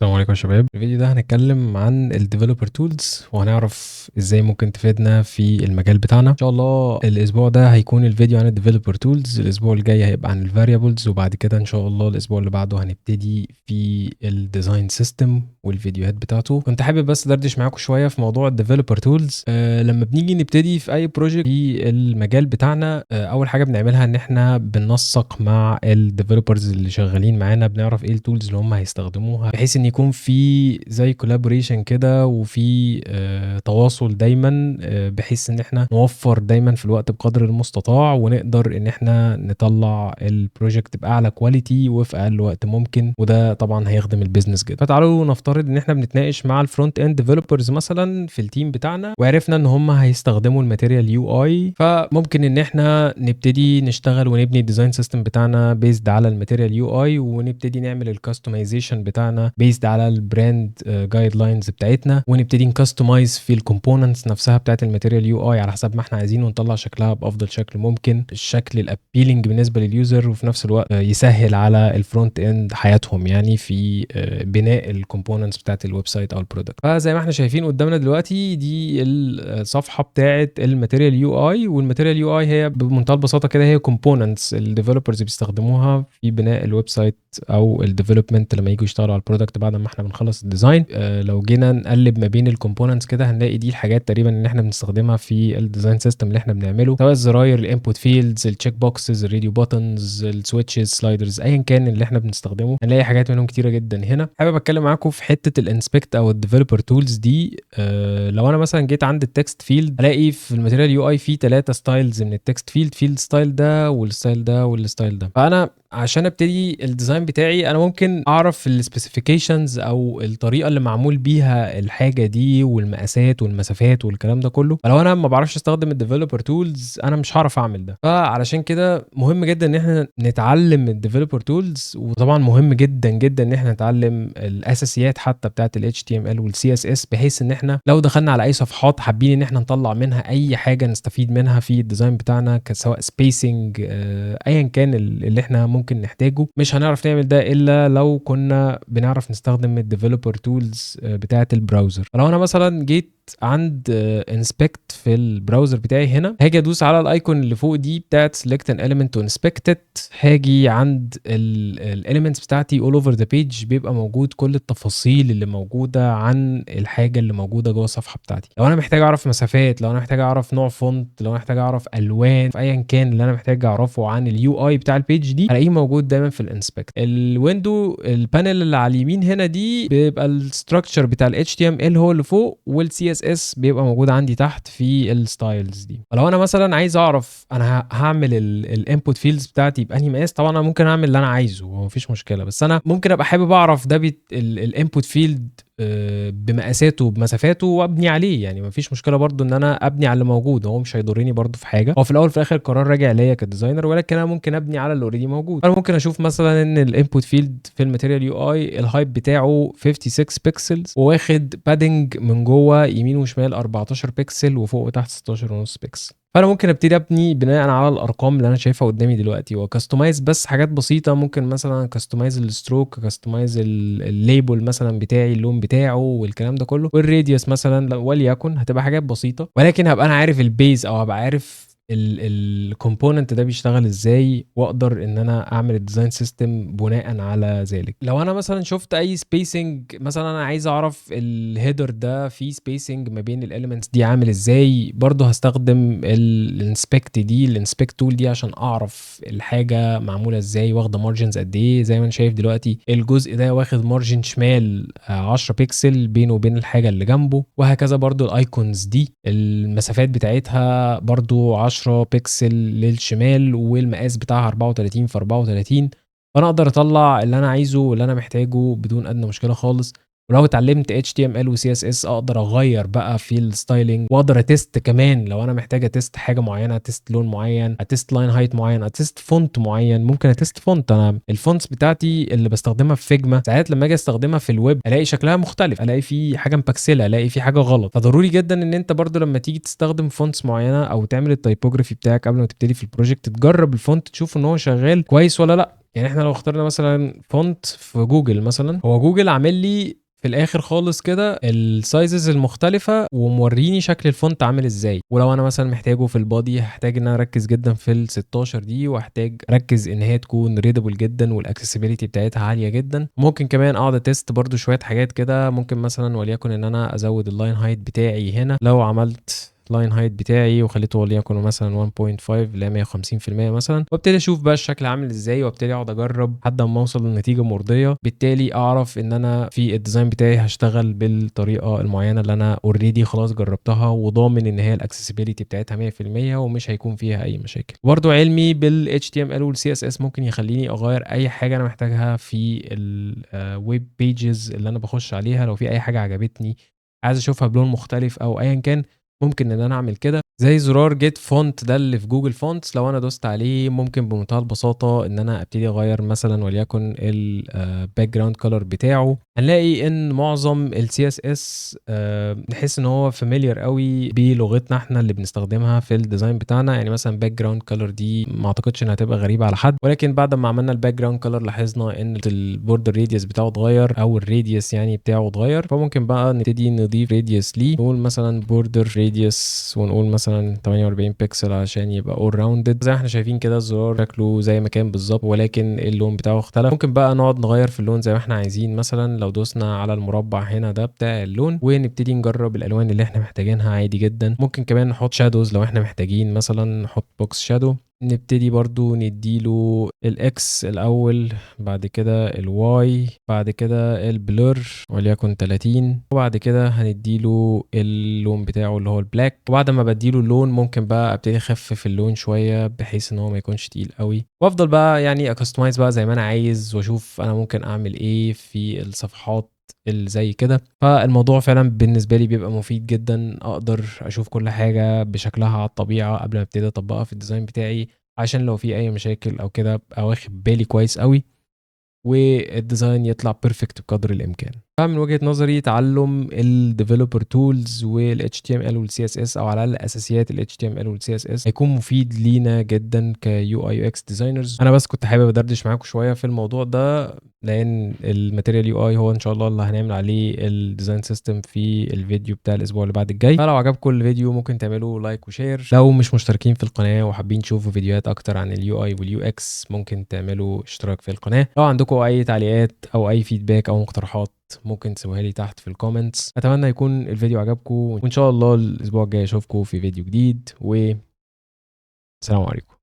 السلام عليكم يا شباب. الفيديو ده هنتكلم عن الديفلوبر تولز وهنعرف ازاي ممكن تفيدنا في المجال بتاعنا. ان شاء الله الاسبوع ده هيكون الفيديو عن الديفلوبر تولز، الاسبوع الجاي هيبقى عن الفاريبلز، وبعد كده ان شاء الله الاسبوع اللي بعده هنبتدي في الديزاين سيستم والفيديوهات بتاعته. كنت حابب بس دردش معاكم شويه في موضوع الديفلوبر تولز. لما بنيجي نبتدي في اي بروجكت في المجال بتاعنا، اول حاجه بنعملها ان احنا بننسق مع الديفلوبرز اللي شغالين معانا، بنعرف ايه التولز اللي هم هيستخدموها بحيث ان يكون في زي كولابوريشن كده وفي تواصل دايما، بحيث ان احنا نوفر دايما في الوقت بقدر المستطاع ونقدر ان احنا نطلع البروجكت باعلى كواليتي وفي اقل وقت ممكن، وده طبعا هيخدم البيزنس جدا. فتعالوا نفترض ان احنا بنتناقش مع الفرونت اند ديفلوبرز مثلا في التيم بتاعنا، وعرفنا ان هم هيستخدموا الماتيريال يو اي، فممكن ان احنا نبتدي نشتغل ونبني الديزاين سيستم بتاعنا بيزد على الماتيريال يو اي، ونبتدي نعمل الكاستمايزيشن بتاعنا بيزد على البراند جايد لاينز بتاعتنا، ونبتدي نكستمايز في الكومبوننتس نفسها بتاعت الماتيريال يو اي على حسب ما احنا عايزين، ونطلع شكلها بافضل شكل ممكن، الشكل الابيلينج بالنسبه لليوزر، وفي نفس الوقت يسهل على الفرونت اند حياتهم يعني في بناء الكومبوننتس بتاعت الويب سايت او البرودكت. فزي ما احنا شايفين قدامنا دلوقتي دي الصفحه بتاعت الماتيريال يو اي، والماتيريال يو اي هي بمنتهى البساطه كده هي كومبوننتس الديفلوبرز بيستخدموها في بناء الويب سايت او الديفلوبمنت لما يجوا يشتغلوا على البرودكت بعد ما احنا بنخلص الديزاين. لو جينا نقلب ما بين الكومبوننتس كده هنلاقي دي الحاجات تقريبا اللي احنا بنستخدمها في الديزاين سيستم اللي احنا بنعمله، سواء الزراير، الانبوت فيلدز، التشيك بوكسز، الراديو بوتنز، السويتشز، سلايدرز، ايا كان اللي احنا بنستخدمه هنلاقي حاجات منهم كتيره جدا. هنا حابب اتكلم معاكم في حته الانسبكت او الديفلوبر تولز دي. لو انا مثلا جيت عند التكست فيلد الاقي في الماتيريال يو اي في 3 ستايلز من التكست فيلد ستايل ده والستايل ده والستايل ده. فانا عشان ابتدي الديزاين بتاعي انا ممكن اعرف السبيسيفيكيشنز او الطريقه اللي معمول بيها الحاجه دي والمقاسات والمسافات والكلام ده كله. فلو انا ما بعرفش استخدم الديفلوبر تولز انا مش هعرف اعمل ده. فعلشان كده مهم جدا ان احنا نتعلم الديفلوبر تولز، وطبعا مهم جدا جدا ان احنا نتعلم الاساسيات حتى بتاعه ال HTML وال CSS، بحيث ان احنا لو دخلنا على اي صفحات حابين ان احنا نطلع منها اي حاجه نستفيد منها في الديزاين بتاعنا، سواء سبيسنج ايا كان اللي احنا ممكن نحتاجه، مش هنعرف نعمل ده الا لو كنا بنعرف نستخدم الديفلوبر تولز بتاعه البراوزر. فلو انا مثلا جيت عند انسبكت في البراوزر بتاعي هنا، هاجي ادوس على الايكون اللي فوق دي بتاعت select an element to inspect it، هاجي عند الاليمنتس بتاعتي all over the page، بيبقى موجود كل التفاصيل اللي موجوده عن الحاجه اللي موجوده جوه الصفحه بتاعتي. لو انا محتاج اعرف مسافات، لو انا محتاج اعرف نوع فونت، لو انا محتاج اعرف الوان، ايا كان اللي انا محتاج اعرفه عن اليو اي بتاع البيج دي هلاقيه موجود دايما في الانسبكت. الويندو البانل اللي على اليمين هنا دي بيبقى الستراكشر بتاع ال HTML هو اللي فوق، وال CSS بيبقى موجود عندي تحت في الستايلز دي. فلو انا مثلا عايز اعرف انا هعمل الانبوت فيلدز بتاعتي بانهي مقاس، طبعا انا ممكن اعمل اللي انا عايزه ومفيش مشكله، بس انا ممكن ابقى حابب اعرف ده الانبوت فيلد بمقاساته وبمسافاته وابني عليه. يعني مفيش مشكله برضو ان انا ابني على اللي موجود، هو مش هيضرني برضو في حاجه، هو في الاول في الاخر قرار راجع ليا كديزاينر، ولكن انا ممكن ابني على اللي اوريدي موجود. انا ممكن اشوف مثلا ان الانبوت فيلد في الماتيريال يو اي الهايت بتاعه 56 بيكسلز، وواخد بادنج من جوه يمين وشمال 14 بيكسل، وفوق وتحت 16 ونص بيكسل. فانا ممكن ابتدي ابني بناء على الارقام اللي انا شايفها قدامي دلوقتي، وكاستمايز بس حاجات بسيطه. ممكن مثلا كاستمايز الستروك، كاستمايز الليبل مثلا بتاعي، اللون بتاعه والكلام ده كله، والراديوس مثلا وليكن، هتبقى حاجات بسيطه، ولكن هبقى انا عارف البيز او هبقى عارف الكومبوننت ده بيشتغل ازاي، واقدر ان انا اعمل الديزاين سيستم بناء على ذلك. لو انا مثلا شفت اي سبيسنج، مثلا انا عايز اعرف الهيدر ده فيه سبيسنج ما بين الاليمنتس دي عامل ازاي، برضه هستخدم الانسبكت تول دي عشان اعرف الحاجه معموله ازاي، واخده مارجنز قد ايه. زي ما انا شايف دلوقتي الجزء ده واخد مارجن شمال 10 بيكسل بينه وبين الحاجه اللي جنبه، وهكذا برضه الايكونز دي المسافات بتاعتها برضو 10 بيكسل للشمال، والمقاس بتاعها 34 في 34. فانا اقدر اطلع اللي انا عايزه واللي انا محتاجه بدون ادنى مشكله خالص. ولو اتعلمت HTML و CSS اقدر اغير بقى في الستايلينج، واقدر اتست كمان لو انا محتاج اتست حاجه معينه، اتست لون معين، اتست لاين هايت معين، اتست فونت معين. ممكن اتست فونت، انا الفونتس بتاعتي اللي بستخدمها في فيجما ساعات لما اجي استخدمها في الويب الاقي شكلها مختلف، الاقي في حاجه مبكسله، الاقي في حاجه غلط. فضروري جدا ان انت برضو لما تيجي تستخدم فونتس معينه او تعمل التايبوجرافي بتاعك قبل ما تبتدي في البروجكت، تجرب الفونت تشوف ان هو شغال كويس ولا لا. يعني احنا لو اخترنا مثلا فونت في جوجل مثلا، هو جوجل عامل لي في الاخر خالص كده السايزز المختلفه وموريني شكل الفونت عامل ازاي. ولو انا مثلا محتاجه في البادي هحتاج ان انا اركز جدا في ال 16 دي، واحتاج اركز ان هي تكون ريدابل جدا والاكسسبيليتي بتاعتها عاليه جدا. ممكن كمان اقعد اتست برضو شويه حاجات كده، ممكن مثلا وليكن ان انا ازود اللاين هايت بتاعي هنا. لو عملت لاين هايت بتاعي وخليته وليكن مثلا 1.5 ل 150% مثلا، وابتدي اشوف بقى الشكل عامل ازاي، وابتدي اقعد اجرب لحد ما اوصل لنتيجه مرضيه. بالتالي اعرف ان انا في الديزاين بتاعي هشتغل بالطريقه المعينه اللي انا اوريدي خلاص جربتها، وضامن ان هي الاكسسبيليتي بتاعتها 100% ومش هيكون فيها اي مشاكل. برضو علمي بال HTML وال CSS ممكن يخليني اغير اي حاجه انا محتاجها في الويب بيجز اللي انا بخش عليها. لو في اي حاجه عجبتني عايز اشوفها بلون مختلف او ايا كان، ممكن ان انا اعمل كده. زي زرار جيت فونت ده اللي في جوجل فونتس، لو انا دوست عليه ممكن بمنتهى البساطه ان انا ابتدي اغير مثلا وليكن الباك جراوند كولر بتاعه. هنلاقي ان معظم السي اس اس نحس ان هو فاميليار قوي بلغتنا احنا اللي بنستخدمها في الديزاين بتاعنا. يعني مثلا باك جراوند كولر دي ما اعتقدش انها هتبقى غريبه على حد، ولكن بعد ما عملنا الباك جراوند كولر لاحظنا ان البوردر راديوس بتاعه اتغير، او الراديوس يعني بتاعه اتغير. فممكن بقى نبتدي نضيف راديوس ليه، نقول مثلا بوردر راديوس ونقول مثلا 48 بكسل عشان يبقى اول راوندد. زي ما احنا شايفين كده الزرار شكله زي ما كان بالظبط، ولكن اللون بتاعه اختلف. ممكن بقى نقعد نغير في اللون زي ما احنا عايزين. مثلا لو دوسنا على المربع هنا ده بتاع اللون ونبتدي نجرب الالوان اللي احنا محتاجينها عادي جدا. ممكن كمان نحط شادوز لو احنا محتاجين، مثلا نحط بوكس شادو. نبتدي برضو نديله الاكس الاول، بعد كده الواي، بعد كده البلور وليكن 30، وبعد كده هنديله اللون بتاعه اللي هو البلاك. وبعد ما بديله اللون ممكن بقى ابتدي اخفف اللون شويه بحيث ان هو ما يكونش تقيل قوي، وافضل بقى يعني اكستمايز بقى زي ما انا عايز، واشوف انا ممكن اعمل ايه في الصفحات اللي زي كده. فالموضوع فعلا بالنسبه لي بيبقى مفيد جدا، اقدر اشوف كل حاجه بشكلها على الطبيعه قبل ما ابتدي اطبقها في الديزاين بتاعي، عشان لو في اي مشاكل او كده ابقى واخد بالي كويس قوي والديزاين يطلع بيرفكت بقدر الامكان. فمن وجهة نظري تعلم الديفلوبر تولز وال HTML وال CSS، او على الاقل اساسيات ال HTML وال CSS، هيكون مفيد لينا جدا ك UI UX ديزاينرز. انا بس كنت حابب ادردش معاكم شويه في الموضوع ده، لان الماتيريال UI هو ان شاء الله اللي هنعمل عليه الديزاين سيستم في الفيديو بتاع الاسبوع اللي بعد الجاي. فلو عجبكم الفيديو ممكن تعملوا لايك وشير. لو مش مشتركين في القناه وحابين تشوفوا فيديوهات اكتر عن ال UI وال UX ممكن تعملوا اشتراك في القناه. لو عندكم اي تعليقات او اي فيدباك او مقترحات ممكن تسيبوها لي تحت في الكومنتس. اتمنى يكون الفيديو عجبكم، وان شاء الله الاسبوع الجاي اشوفكم في فيديو جديد، والسلام عليكم.